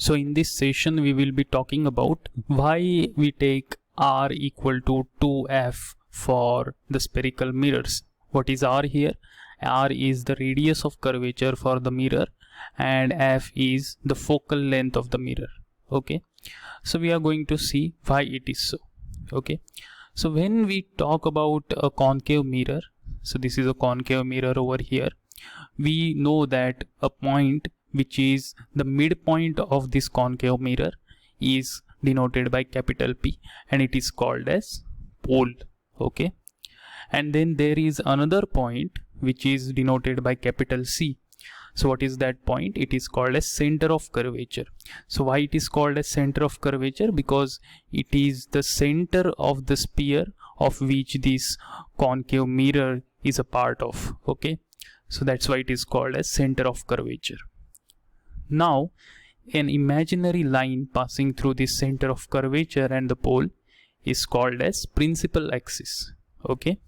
So in this session we will be talking about why we take r equal to 2f for the spherical mirrors. What is r here? R is the radius of curvature for the mirror and f is the focal length of the mirror. Okay, so we are going to see why it is so. Okay, so when we talk about a concave mirror, so this is a concave mirror over here, we know that a point which is the midpoint of this concave mirror is denoted by capital P and it is called as pole. Okay, and then there is another point which is denoted by capital C. So what is that point? It is called as center of curvature. So why it is called as center of curvature? Because it is the center of the sphere of which this concave mirror is a part of. Okay, so that's why it is called as center of curvature. Now an imaginary line passing through this center of curvature and the pole is called as principal axis. Okay,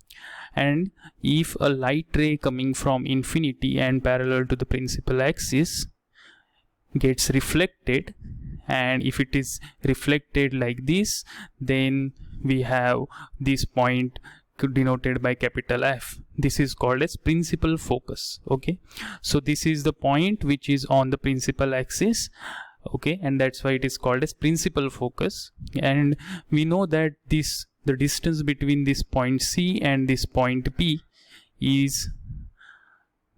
and if a light ray coming from infinity and parallel to the principal axis gets reflected, and if it is reflected like this, then we have this point denoted by capital F. This is called as principal focus. Okay, so this is the point which is on the principal axis. Okay, and that's why it is called as principal focus. And we know that the distance between this point C and this point P is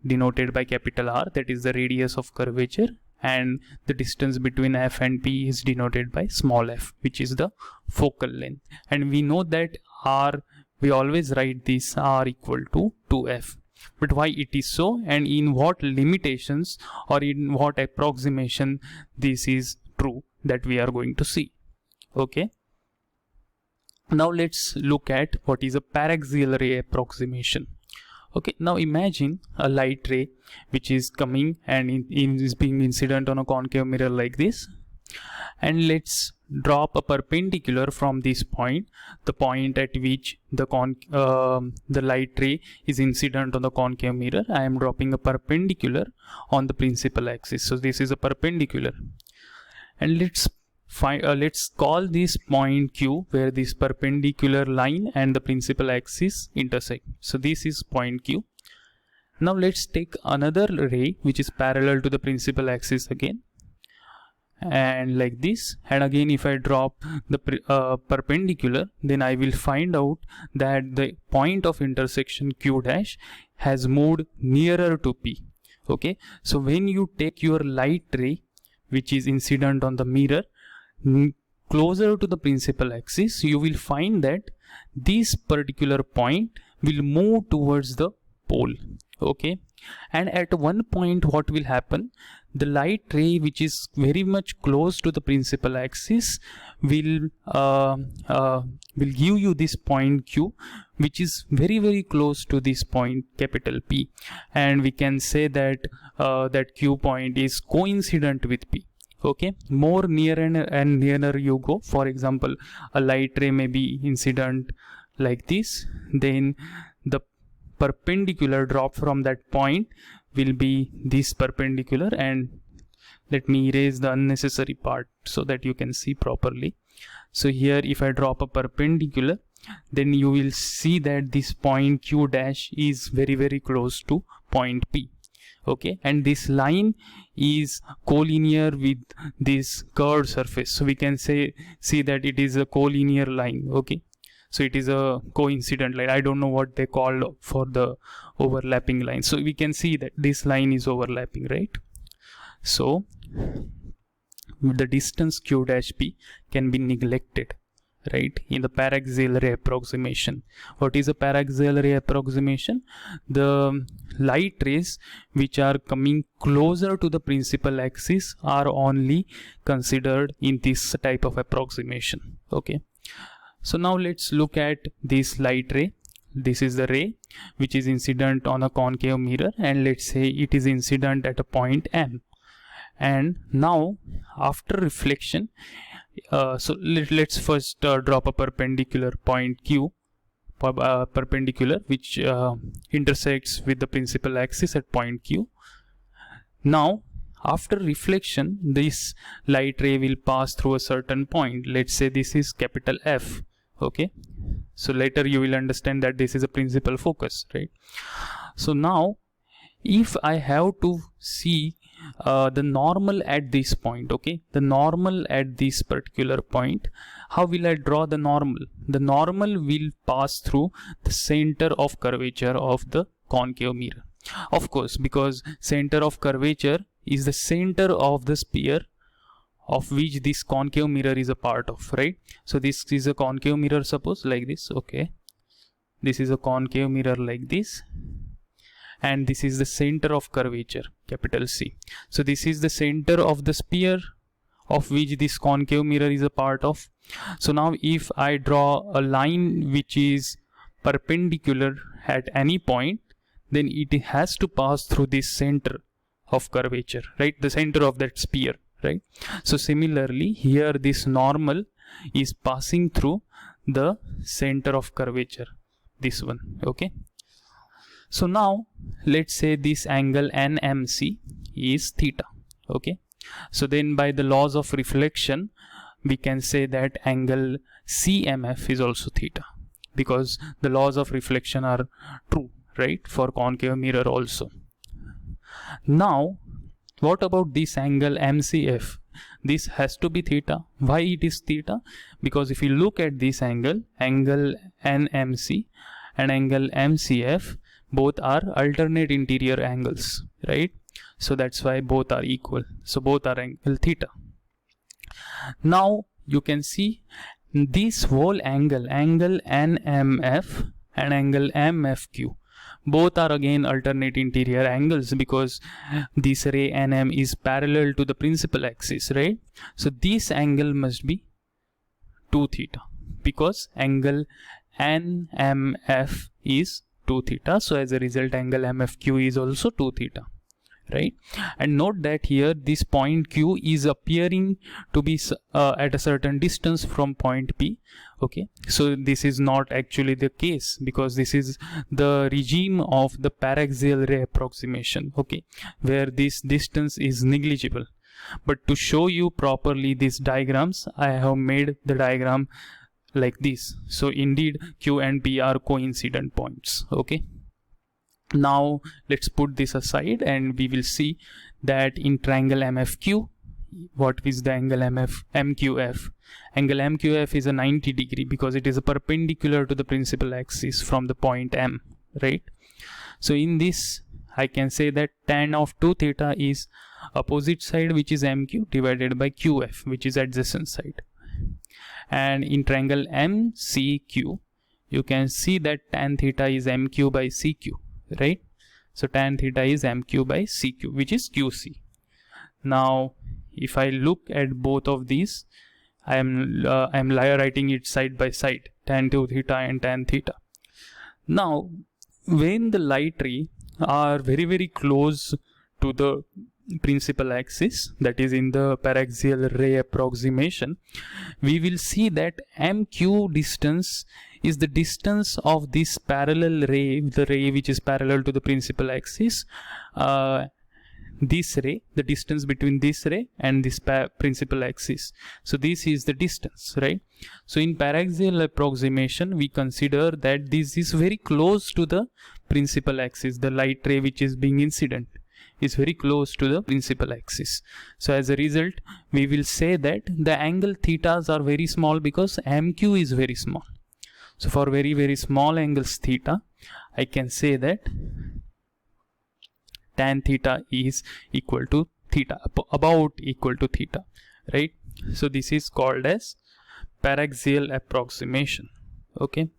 denoted by capital R, that is the radius of curvature, and the distance between F and P is denoted by small f, which is the focal length. And we know that R, we always write this R equal to 2f. But why it is so, and in what limitations or in what approximation this is true, that we are going to see. Okay, now let's look at what is a paraxial ray approximation. Okay, now imagine a light ray which is coming and is being incident on a concave mirror like this, and let's drop a perpendicular from this point, the point at which the light ray is incident on the concave mirror. I am dropping a perpendicular on the principal axis. So this is a perpendicular, and let's call this point Q, where this perpendicular line and the principal axis intersect. So this is point Q. Now let's take another ray which is parallel to the principal axis again, and like this, and again if I drop the perpendicular, then I will find out that the point of intersection Q dash has moved nearer to P. Okay, so when you take your light ray which is incident on the mirror closer to the principal axis, you will find that this particular point will move towards the pole. Okay, and at one point what will happen, the light ray which is very much close to the principal axis will give you this point Q, which is very close to this point capital P, and we can say that that Q point is coincident with P. Okay, more near and nearer you go, for example a light ray may be incident like this, then the perpendicular drop from that point will be this perpendicular. And let me erase the unnecessary part so that you can see properly. So here if I drop a perpendicular, then you will see that this point Q dash is very close to point P. Okay, and this line is collinear with this curved surface, so we can see that it is a collinear line. Okay, so it is a coincident line. I don't know what they call for the overlapping line. So we can see that this line is overlapping, right? So the distance Q dash P can be neglected, right, in the paraxial ray approximation. What is a paraxial ray approximation? The light rays which are coming closer to the principal axis are only considered in this type of approximation. Okay, so now let's look at this light ray. This is the ray which is incident on a concave mirror, and let's say it is incident at a point M. And now after reflection, so let's first drop a perpendicular point Q, perpendicular which intersects with the principal axis at point Q. Now after reflection, this light ray will pass through a certain point. Let's say this is capital F. Okay, so later you will understand that this is a principal focus, right? So now if I have to see the normal at this point, okay, the normal at this particular point, how will I draw the normal? The normal will pass through the center of curvature of the concave mirror. Of course, because center of curvature is the center of the sphere of which this concave mirror is a part of, right? So this is a concave mirror, suppose like this. Okay, this is a concave mirror like this, and this is the center of curvature, capital C. So this is the center of the sphere of which this concave mirror is a part of. So now if I draw a line which is perpendicular at any point, then it has to pass through this center of curvature, right? The center of that sphere, right? So similarly here this normal is passing through the center of curvature, this one. Okay, so now let's say this angle NMC is theta. Okay, so then by the laws of reflection we can say that angle CMF is also theta, because the laws of reflection are true, right, for concave mirror also. Now what about this angle MCF? This has to be theta. Why it is theta? Because if you look at this angle NMC and angle MCF, both are alternate interior angles, right? So that's why both are equal. So both are angle theta. Now you can see this whole angle NMF and angle MFQ, both are again alternate interior angles, because this ray NM is parallel to the principal axis, right? So this angle must be 2 theta, because angle NMF is 2 theta. So as a result angle MFQ is also 2 theta, right? And note that here this point Q is appearing to be at a certain distance from point P. Okay, so this is not actually the case, because this is the regime of the paraxial ray approximation, okay, where this distance is negligible. But to show you properly these diagrams, I have made the diagram like this. So indeed Q and P are coincident points. Okay, now let's put this aside and we will see that in triangle MFQ, what is the angle MQF? Angle MQF is a 90 degree, because it is a perpendicular to the principal axis from the point M, right? So in this I can say that tan of 2 theta is opposite side, which is MQ, divided by QF, which is adjacent side. And in triangle MCQ you can see that tan theta is MQ by CQ, right? So tan theta is MQ by CQ, which is QC. Now if I look at both of these, I am writing it side by side, tan 2 theta and tan theta. Now when the light ray are very close to the principal axis, that is in the paraxial ray approximation, we will see that MQ distance is the distance of this parallel ray, the ray which is parallel to the principal axis, this ray, the distance between this ray and this principal axis. So this is the distance, right? So in paraxial approximation we consider that this is very close to the principal axis. The light ray which is being incident is very close to the principal axis. So as a result we will say that the angle thetas are very small, because MQ is very small. So for very small angles theta, I can say that tan theta is equal to theta, about equal to theta, right? So this is called as paraxial approximation. Okay,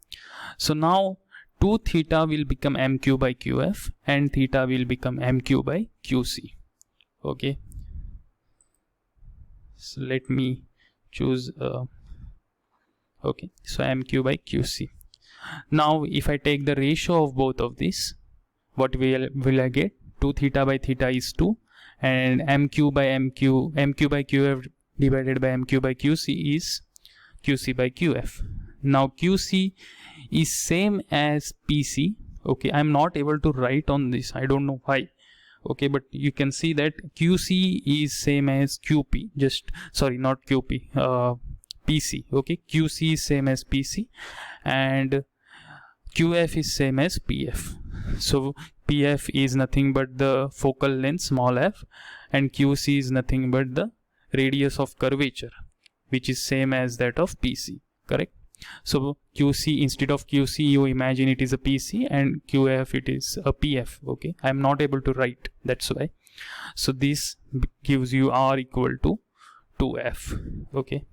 so now 2 theta will become MQ by QF and theta will become MQ by QC. Okay, so let me choose okay, so MQ by QC. Now if I take the ratio of both of these, what will I get? 2 theta by theta is 2, and MQ by QF divided by MQ by QC is QC by QF. Now QC is same as PC. Okay, I'm not able to write on this, I don't know why. okay, but you can see that QC is same as QP, just sorry, not QP, PC. Okay, QC is same as PC and QF is same as PF. So PF is nothing but the focal length small f, and QC is nothing but the radius of curvature, which is same as that of PC, correct? So QC, instead of QC you imagine it is a PC, and QF it is a PF. Okay, I am not able to write, that's why. So this gives you R equal to 2F. Okay,